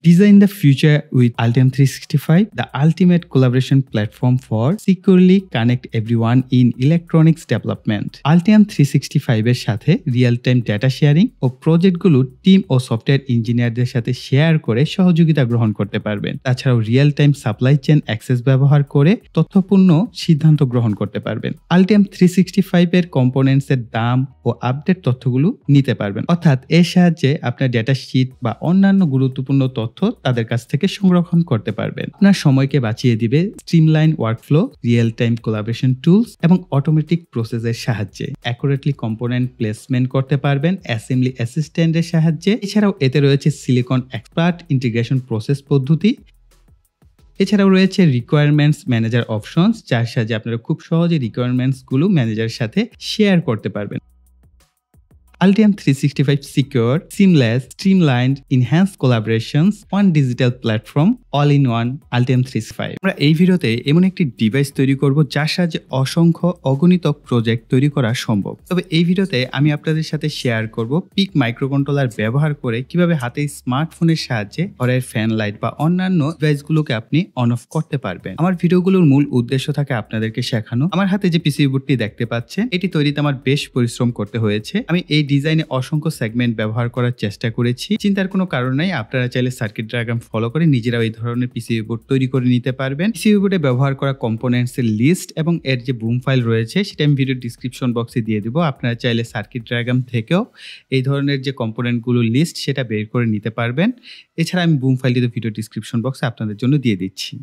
Design the future with Altium 365, the ultimate collaboration platform for securely connect everyone in electronics development. Altium 365 এর সাথে real time data sharing ও প্রজেক্টগুলো team ও software ইঞ্জিনিয়ারদের সাথে share করে সহযোগিতা গ্রহণ করতে পারবেন। তাছাড়াও real time supply chain access ব্যবহার করে তথ্যপূর্ণ সিদ্ধান্ত গ্রহণ করতে পারবেন। Altium 365 এর কম্পোনেন্টস এর দাম ও আপডেট তথ্যগুলো নিতে পারবেন, অর্থাৎ এর সাহায্যে আপনার ডেটা শিট বা অন্যান্য গুরুত্বপূর্ণ তথ্য তাদের কাছ থেকে সংরক্ষণ করতে পারবেন। আপনার সময়কে বাঁচিয়ে দিবে streamline workflow, real time collaboration tools এবং অটোমেটিক প্রসেসের সাহায্যে অ্যাকুরেটলি কম্পোনেন্ট প্লেসমেন্ট করতে পারবেন অ্যাসেম্বলি অ্যাসিস্ট্যান্টের সাহায্যে। এছাড়াও এতে রয়েছে সিলিকন এক্সপার্ট ইন্টিগ্রেশন প্রসেস পদ্ধতি। এছাড়াও রয়েছে রিকোয়ারমেন্টস ম্যানেজার অপশনস, যার সাহায্যে আপনারা খুব সহজে রিকোয়ারমেন্টসগুলো ম্যানেজারের সাথে শেয়ার করতে পারবেন। Altium 365 secure, seamless, streamlined, enhanced collaborations, one digital platform, all in one Altium 365। আমরা এই ভিডিওতে এমন একটি ডিভাইস তৈরি করব যার সাহায্যে অসংখ্য অগণিত প্রজেক্ট তৈরি করা সম্ভব। তবে এই ভিডিওতে আমি আপনাদের সাথে শেয়ার করব পিক মাইক্রোকন্ট্রোলার ব্যবহার করে কিভাবে হাতে স্মার্টফোনের সাহায্যে ঘরের ফ্যান লাইট বা অন্যান্য ডিভাইসগুলোকে আপনি অন অফ করতে পারবেন। আমার ভিডিওগুলোর মূল উদ্দেশ্য থাকে আপনাদেরকে শেখানো। আমার হাতে যে পিসিবি বোর্ডটি দেখতে পাচ্ছেন, এটি তৈরিতে আমার বেশ পরিশ্রম করতে হয়েছে। আমি এই ডিজাইনে অসংখ্য সেগমেন্ট ব্যবহার করার চেষ্টা করেছি। চিন্তার কোনো কারণ নাই, আপনারা চাইলে সার্কিট ডায়াগ্রাম ফলো করে নিজেরাও এই ধরনের পিসিবি বোর্ড তৈরি করে নিতে পারবেন। পিসিবি বোর্ডে ব্যবহার করা কম্পোনেন্টস এর লিস্ট এবং এর যে বুম ফাইল রয়েছে সেটা আমি ভিডিও ডিসক্রিপশন বক্সে দিয়ে দিব। আপনারা চাইলে সার্কিট ডায়াগ্রাম থেকেও এই ধরনের যে কম্পোনেন্টগুলো লিস্ট সেটা বের করে নিতে পারবেন। এছাড়া আমি বুম ফাইলটি ভিডিও ডিসক্রিপশন বক্সে আপনাদের জন্য দিয়ে দিচ্ছি।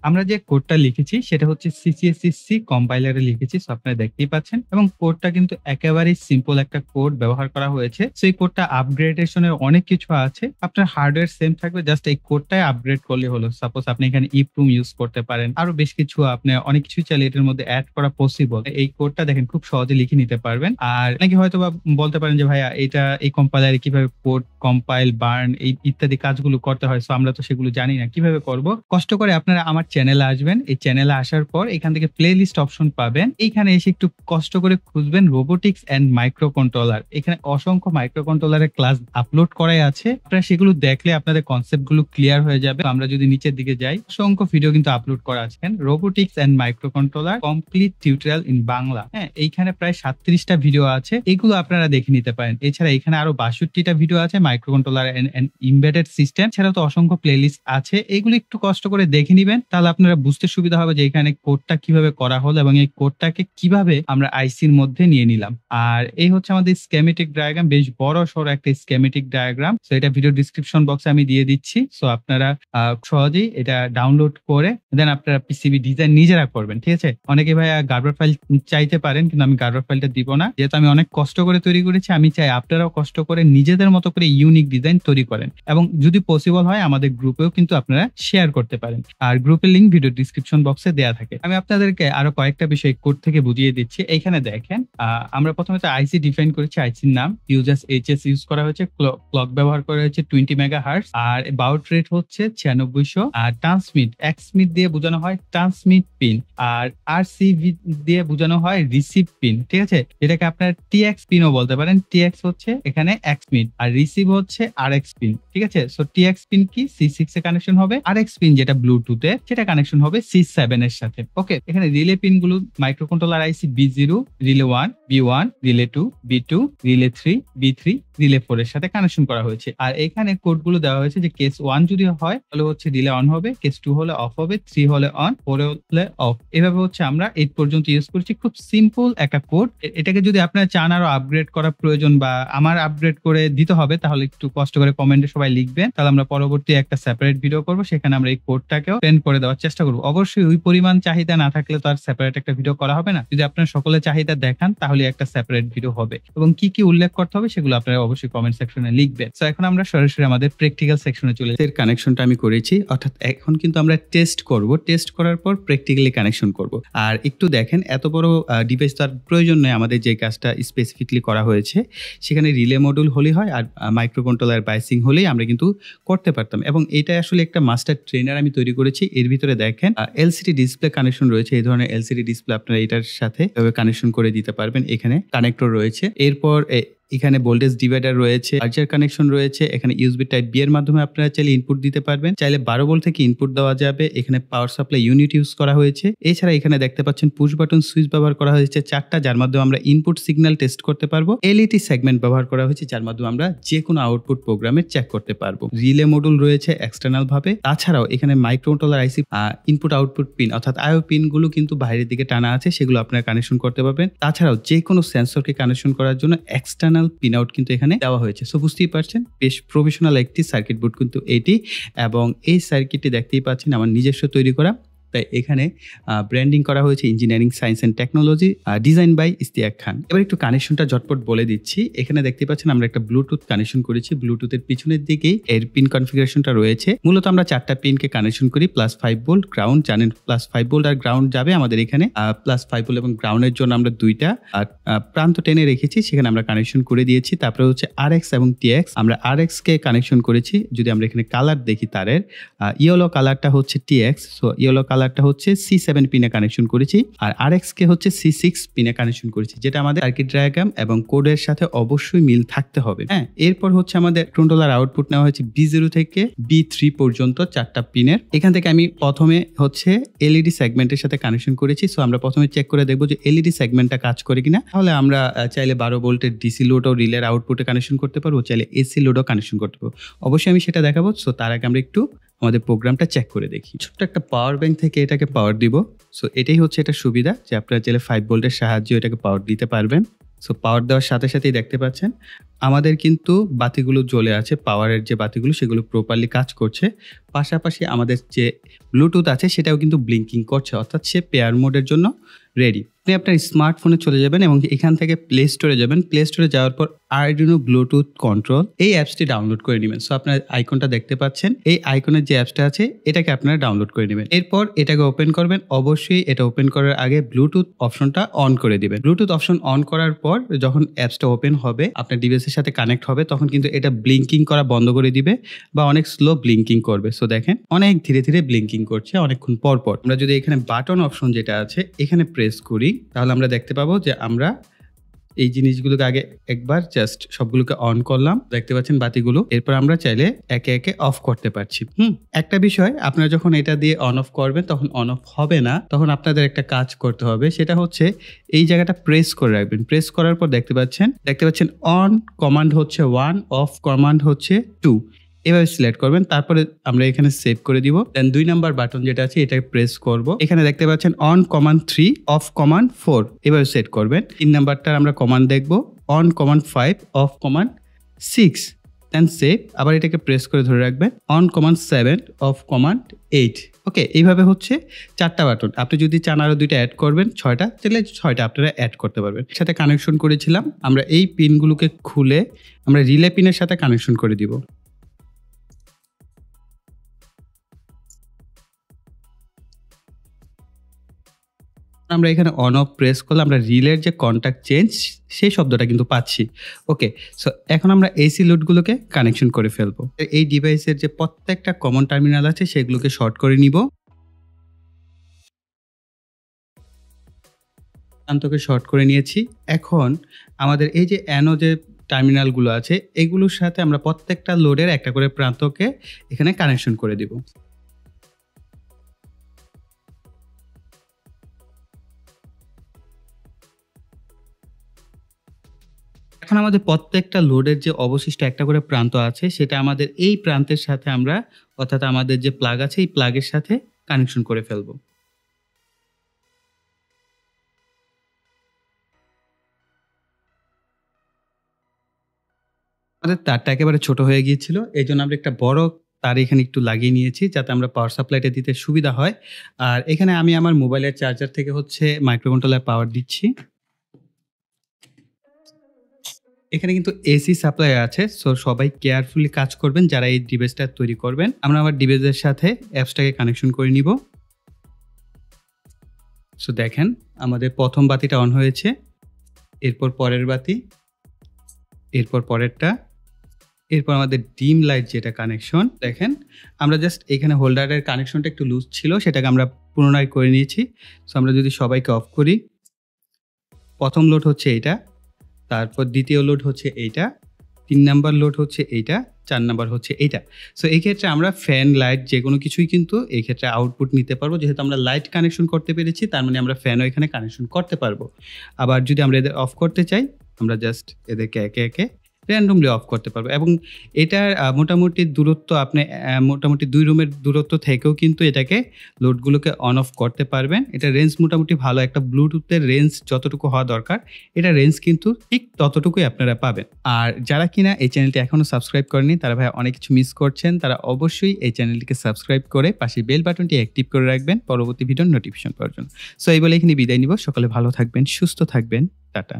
আমরা যে কোডটা লিখেছি সেটা হচ্ছে CCSC কম্পাইলারে লিখেছি, সো আপনারা দেখতেই পাচ্ছেন, এবং কোডটা কিন্তু একেবারেই সিম্পল একটা কোড ব্যবহার করা হয়েছে। সো এই কোডটা আপগ্রেডেশনের অনেক কিছু আছে, আপনার হার্ডওয়্যার সেম থাকবে, জাস্ট এই কোডটাই আপগ্রেড করলে হলো। সাপোজ আপনি এখানে ইপ্রুম ইউজ করতে পারেন, আরো বেশ কিছু আপনি অনেক কিছু চাইলে এটার মধ্যে অ্যাড করা পসিবল। এই কোডটা দেখেন খুব সহজে লিখে নিতে পারবেন। আর নাকি হয়তো বা বলতে পারেন যে ভাইয়া এটা এই কম্পাইলারে কিভাবে কোড কম্পাইল, বার্ন এই ইত্যাদি কাজগুলো করতে হয়, সো আমরা তো সেগুলো জানি না কিভাবে করব। কষ্ট করে আপনারা আমার চ্যানেলে আসবেন, এই চ্যানেলে আসার পর এখান থেকে প্লে লিস্ট অপশন পাবেন। এইখানে এসে একটু কষ্ট করে খুঁজবেন রোবোটিক্স এন্ড মাইক্রো কন্ট্রোলার। এখানে অসংখ্য মাইক্রো কন্ট্রোলারের ক্লাস আপলোড করাই আছে, আপনারা সেগুলো দেখলে আপনাদের কনসেপ্ট গুলো ক্লিয়ার হয়ে যাবে। আমরা যদি নিচের দিকে যাই, অসংখ্য ভিডিও কিন্তু আপলোড করা আছে। Robotics and microcontroller complete tutorial in Bangla. হ্যাঁ, এইখানে প্রায় 37টা ভিডিও আছে, এগুলো আপনারা দেখে নিতে পারেন। এছাড়া এখানে আরো 62টা ভিডিও আছে microcontroller and embedded system. এছাড়াও তো অসংখ্য প্লে লিস্ট আছে, এগুলো একটু কষ্ট করে দেখে নিবেন, তাহলে আপনারা বুঝতে সুবিধা হবে যে এখানে কোডটা কিভাবে করা হলো এবং এই কোডটাকে কিভাবে আমরা আইসির মধ্যে নিয়ে নিলাম। আর এই হচ্ছে আমাদের স্কেমেটিক ডায়াগ্রাম, বেশ বড় সড়ো একটা স্কেমেটিক ডায়াগ্রাম। সো এটা ভিডিও ডিসক্রিপশন বক্সে আমি দিয়ে দিচ্ছি, সো আপনারা সহজেই এটা ডাউনলোড করে দেন আপনারা পিসিবি ডিজাইন নিজেরা করবেন। ঠিক আছে, অনেকে ভাই গার্বার ফাইল চাইতে পারেন, কিন্তু আমি গার্বার ফাইলটা দিব না, যেহেতু আমি অনেক কষ্ট করে তৈরি করেছি। আমি চাই আপনারাও কষ্ট করে নিজেদের মতো করে ইউনিক ডিজাইন তৈরি করেন, এবং যদি পসিবল হয় আমাদের গ্রুপেও কিন্তু আপনারা শেয়ার করতে পারেন। আর গ্রুপের লিংক ভিডিও ডিসক্রিপশন বক্সে দেয়া থাকে। আমি আপনাদেরকে আরো কয়েকটা বিষয় কোড থেকে বুঝিয়ে দিচ্ছি। এইখানে দেখেন, আমরা প্রথমে তো আইসি ডিফাইন করেছি, আইসির নাম ইউজার্স এইচএস ইউজ করা হয়েছে, ক্লক ব্যবহার করা হয়েছে 20 মেগাহার্টজ, আর বাউট রেট হচ্ছে 9600, আর ট্রান্সমিট এক্সমিট দিয়ে বোঝানো হয় ট্রান্সমিট পিন, আর আরসিভি দিয়ে বোঝানো হয় রিসিভ পিন। ঠিক আছে, এটাকে আপনার টিএক্স পিনও বলতে পারেন। টিএক্স হচ্ছে এখানে এক্সমিট, আর রিসিভ হচ্ছে আরএক্স পিন। ঠিক আছে, সো টিএক্স পিন কি C6 এ কানেকশন হবে, আরএক্স পিন যেটা ব্লুটুথে সেটা সেটা কানেকশন হবে C7 এর সাথে। ওকে, এখানে রিলে পিন গুলো মাইক্রোকন্ট্রোলার আইসি B0, relay 1, B1, relay 2, B2, relay 3, B3, relay 4 এর সাথে কানেকশন করা হয়েছে। আর এখানে কোড গুলো দেওয়া হয়েছে যে কেস 1 যদি হয় তাহলে হচ্ছে রিলে অন হবে, কেস 2 হলে অফ হবে, 3 হলে অন, 4 হলে অফ। এভাবে হচ্ছে আমরা 8 পর্যন্ত ইউজ করছি। খুব সিম্পল একটা কোড। এটাকে যদি আপনারা চান আরো আপগ্রেড করা প্রয়োজন বা আমার আপগ্রেড করে দিতে হবে, তাহলে একটু কষ্ট করে কমেন্টে সবাই লিখবেন, তাহলে আমরা পরবর্তী একটা সেপারেট ভিডিও করব, সেখানে আমরা এই কোডটাকেও ট্রেন করে দেওয়ার চেষ্টা করব। অবশ্যই ওই পরিমাণ চাহিদা না থাকলে তো আর সেপারেট একটা ভিডিও করা হবে না। যদি আপনারা সকলে চাহিদা দেখান তাহলে একটা সেপারেট ভিডিও হবে, এবং কি কি উল্লেখ করতে হবে সেগুলো আপনারা অবশ্যই কমেন্ট সেকশনে লিখবেন। তো এখন আমরা সরাসরি আমাদের প্র্যাকটিক্যাল সেকশনে চলে যাই। এর কানেকশনটা আমি করেছি, অর্থাৎ এখন কিন্তু আমরা টেস্ট করব, টেস্ট করার পর প্র্যাকটিক্যালি কানেকশন করব। আর একটু দেখেন, এত বড় ডিভাইস তার প্রয়োজন নেই, আমাদের যে কাজটা স্পেসিফিকলি করা হয়েছে সেখানে রিলে মডিউল হলেই হয় আর মাইক্রোকন্ট্রোলার বাইসিং হলেই আমরা কিন্তু করতে পারতাম। এবং এটা আসলে একটা মাস্টার ট্রেনার আমি তৈরি করেছি। এর ভিতরে দেখেন এলসিডি ডিসপ্লে কানেকশন রয়েছে। এই ধরনের এলসিডি ডিসপ্লে আপনারা এটার সাথে কানেকশন করে দিতে পারবেন। এখানে কানেক্টর রয়েছে, এরপর এখানে ভোল্টেজ ডিভাইডার রয়েছে, চার্জার কানেকশন রয়েছে। এখানে ইউএসবি টাইপ বি এর মাধ্যমে আপনারা চাইলে ইনপুট দিতে পারবেন, চাইলে 12 ভোল্ট থেকে ইনপুট দেওয়া যাবে। এখানে পাওয়ার সাপ্লাই ইউনিট ইউজ করা হয়েছে। এছাড়া এখানে দেখতে পাচ্ছেন পুশ বাটন সুইচ ব্যবহার করা হয়েছে 4টা, যার মাধ্যমে আমরা ইনপুট সিগন্যাল টেস্ট করতে পারবো। এলইডি সেগমেন্ট ব্যবহার করা হয়েছে, যার মাধ্যমে আমরা যে কোনো আউটপুট প্রোগ্রামে চেক করতে পারবো। রিলে মডিউল রয়েছে এক্সটার্নাল ভাবে। তাছাড়াও এখানে মাইক্রোকন্ট্রোলার আইসি ইনপুট আউটপুট পিন অর্থাৎ আইও পিন গুলো কিন্তু বাইরের দিকে টানা আছে, সেগুলো আপনারা কানেকশন করতে পারবেন। তাছাড়াও যে কোনো সেন্সরকে কানেকশন করার জন্য এক্সটার্নাল পিন আউট কিন্তু এখানে দেওয়া হয়েছে। সো বুঝতেই পারছেন বেশ প্রফেশনাল একটি সার্কিট বোর্ড কিন্তু এটি, এবং এই সার্কিটটি দেখতেই পাচ্ছেন আমার নিজস্ব তৈরি করা। তাই এখানে ব্র্যান্ডিং করা হয়েছে engineering science and technology, design by Istiaq Khan. এবার একটু কানেকশনটা ঝটপট বলে দিচ্ছি। এখানে দেখতে পাচ্ছেন আমরা একটা ব্লুটুথ কানেকশন করেছি। ব্লুটুথের পিছনের দিকেই এর পিন কনফিগারেশনটা রয়েছে। মূলত আমরা 4টা পিনকে কানেকশন করি। +5 ভোল্ট, গ্রাউন্ড, জানেন +5 ভোল্ট আর গ্রাউন্ড যাবে আমাদের এখানে। +5 ভোল্ট এবং গ্রাউন্ডের জন্য আমরা 2টা প্রান্ত টেনে রেখেছি, সেখানে আমরা কানেকশন করে দিয়েছি। তারপরে হচ্ছে আরএক্স এবং টিএক্স, আমরা আরএক্স কে কানেকশন করেছি। যদি আমরা এখানে কালার দেখি তারের, ইয়েলো কালারটা হচ্ছে টিএক্স, সো ইয়েলো কালারটা হচ্ছে C7 পিনে কানেকশন করেছি, আর আরএক্স কে হচ্ছে C6 পিনে কানেকশন করেছি, যেটা আমাদের সার্কিট ডায়াগ্রাম এবং কোডের সাথে অবশ্যই মিল থাকতে হবে। হ্যাঁ, এরপর হচ্ছে আমাদের কন্ট্রোলার আউটপুট নেওয়া হয়েছে B0 থেকে B3 পর্যন্ত 4টা পিনের। এখান থেকে আমি প্রথমে হচ্ছে এলইডি সেগমেন্টের সাথে কানেকশন করেছি। সো আমরা প্রথমে চেক করে দেখবো যে এলইডি সেগমেন্টটা কাজ করে কিনা। তাহলে আমরা চাইলে 12 ভোল্টের ডিসি লোডও রিলের আউটপুটে কানেকশন করতে পারবো, চাইলে এসি লোডও কানেকশন করতে পারবো। অবশ্যই আমি সেটা দেখাবো। সো তার আগে আমরা একটু আমাদের প্রোগ্রামটা চেক করে দেখি। ছোট্ট একটা পাওয়ার ব্যাংক থেকে এটাকে পাওয়ার দিব। সো এটাই হচ্ছে এটা সুবিধা যে আপনারা চাইলে 5 ভোল্টের সাহায্যে এটাকে পাওয়ার দিতে পারবেন। সো পাওয়ার দেওয়ার সাথে সাথেই দেখতে পাচ্ছেন আমাদের কিন্তু বাতিগুলো জ্বলে আছে। পাওয়ারের যে বাতিগুলো সেগুলো প্রপারলি কাজ করছে। পাশাপাশি আমাদের যে ব্লুটুথ আছে সেটাও কিন্তু ব্লিঙ্কিং করছে, অর্থাৎ সে পেয়ার মোডের জন্য রেডি। আপনি আপনার স্মার্টফোনে চলে যাবেন এবং এখান থেকে প্লে স্টোরে যাবেন। প্লে স্টোরে যাওয়ার পর আরডুইনো ব্লুটুথ কন্ট্রোল এই অ্যাপসটি ডাউনলোড করে নেবেন। সো আপনার আইকনটা দেখতে পাচ্ছেন, এই আইকনের যে অ্যাপসটা আছে এটাকে আপনারা ডাউনলোড করে নেবেন। এরপর এটাকে ওপেন করবেন। অবশ্যই এটা ওপেন করার আগে ব্লুটুথ অপশনটা অন করে দিবেন। ব্লুটুথ অপশন অন করার পর যখন অ্যাপসটা ওপেন হবে, আপনার ডিভাইসের সাথে কানেক্ট হবে, তখন কিন্তু এটা ব্লিঙ্কিং করা বন্ধ করে দিবে বা অনেক স্লো ব্লিঙ্কিং করবে। সো দেখেন অনেক ধীরে ধীরে ব্লিঙ্কিং করছে অনেকক্ষণ পর পর। আমরা যদি এখানে বাটন অপশন যেটা আছে এখানে প্রেস করি, তাহলে আমরা দেখতে পাবো যে আমরা এই জিনিসগুলোকে আগে একবার জাস্ট সবগুলোকে অন করলাম, দেখতে পাচ্ছেন বাতিগুলো। এরপর আমরা চাইলে একে একে অফ করতে পারছি। একটা বিষয়, আপনারা যখন এটা দিয়ে অন অফ করবেন তখন অন অফ হবে না, তখন আপনাদের একটা কাজ করতে হবে। সেটা হচ্ছে এই জায়গাটা প্রেস করে রাখবেন। প্রেস করার পর দেখতে পাচ্ছেন অন কমান্ড হচ্ছে 1, অফ কমান্ড হচ্ছে 2, এভাবে সিলেক্ট করবেন। তারপরে আমরা এখানে সেভ করে দিব। দেন 2 নাম্বার বাটন যেটা আছে এটাকে প্রেস করব। এখানে দেখতে পাচ্ছেন অন কমান্ড 3, অফ কমান্ড 4, এভাবে সেট করবেন। 3 নাম্বারটার আমরা কমান্ড দেখব, on command 5, off command 6, then save. আবার এটাকে প্রেস করে ধরে রাখবেন, on command 7, off command 8। Okay, এইভাবে হচ্ছে 4টা বাটন। আপনি যদি চান আরো 2টা অ্যাড করবেন, 6টা, তাহলে 6টা আপনারা অ্যাড করতে পারবেন। সাথে কানেকশন করেছিলাম আমরা এই পিনগুলোকে খুলে আমরা রিলে পিনের সাথে কানেকশন করে দিব। আমরা এখানে অন অফ প্রেস করলে আমরা রিলের যে কন্টাক্ট চেঞ্জ সেই শব্দটা কিন্তু পাচ্ছি। ওকে, সো এখন আমরা এসি লোডগুলোকে কানেকশন করে ফেলবো। এই ডিভাইসের যে প্রত্যেকটা কমন টার্মিনাল আছে সেগুলোকে শর্ট করে নিব। প্রান্তকে শর্ট করে নিয়েছি। এখন আমাদের এই যে অ্যানো যে টার্মিনালগুলো আছে এগুলোর সাথে আমরা প্রত্যেকটা লোডের একটা করে প্রান্তকে এখানে কানেকশন করে দিব। এখন আমাদের প্রত্যেকটা লোডের যে অবশিষ্ট একটা করে প্রান্ত আছে সেটা আমাদের এই প্রান্তের সাথে আমরা অর্থাৎ আমাদের যে প্লাগ আছে এই প্লাগের সাথে কানেকশন করে ফেলবো। আমাদের তারটা একেবারে ছোট হয়ে গিয়েছিল। এজন্য আমরা একটা বড় তার এখানে একটু লাগিয়ে নিয়েছি যাতে আমরা পাওয়ার সাপ্লাইটা দিতে সুবিধা হয়। আর এখানে আমি আমার মোবাইলের চার্জার থেকে হচ্ছে মাইক্রোকন্ট্রোলার পাওয়ার দিচ্ছি। এখানে কিন্তু এসি সাপ্লাই আছে। সো সবাই কেয়ারফুলি কাজ করবেন যারা এই ডিভাইসটা তৈরি করবেন। আমরা আমার ডিভাইসের সাথে অ্যাপসটাকে কানেকশন করে নিব। সো দেখেন আমাদের ১ম বাতিটা অন হয়েছে। এরপর পরের বাতি, এরপর পরেরটা, এরপর আমাদের ডিম লাইট যেটা কানেকশন দেখেন আমরা জাস্ট এখানে হোল্ডারের কানেকশনটা একটু লুজ ছিল সেটাকে আমরা পুনরায় করে নিয়েছি। সো আমরা যদি সবাইকে অফ করি, ১ম লোড হচ্ছে এইটা, তারপর দ্বিতীয় লোড হচ্ছে এইটা, ৩ নাম্বার লোড হচ্ছে এইটা, ৪ নাম্বার হচ্ছে এইটা। সো এই ক্ষেত্রে আমরা ফ্যান, লাইট যেকোনো কিছুই কিন্তু এই ক্ষেত্রে আউটপুট নিতে পারবো। যেহেতু আমরা লাইট কানেকশন করতে পেরেছি তার মানে আমরা ফ্যানও এখানে কানেকশন করতে পারবো। আবার যদি আমরা এদের অফ করতে চাই আমরা জাস্ট এদেরকে একে, একে র‍্যান্ডমলি অফ করতে পারবো এবং এটার মোটামুটি দূরত্ব আপনি মোটামুটি ২ রুমের দূরত্ব থেকেও কিন্তু এটাকে লোডগুলোকে অন অফ করতে পারবেন। এটার রেঞ্জ মোটামুটি ভালো। একটা ব্লুটুথের রেঞ্জ যতটুকু হওয়া দরকার এটার রেঞ্জ কিন্তু ঠিক ততটুকুই আপনারা পাবেন। আর যারা কিনা এই চ্যানেলটি এখনো সাবস্ক্রাইব করেনি তারা ভাই অনেক কিছু মিস করছেন। তারা অবশ্যই এই চ্যানেলটিকে সাবস্ক্রাইব করে পাশে বেল বাটনটি অ্যাক্টিভ করে রাখবেন পরবর্তী ভিডিওর নোটিফিকেশন পাওয়ার জন্য। সো এই বলে এখানে বিদায় নিব। সকলে ভালো থাকবেন, সুস্থ থাকবেন। টাটা।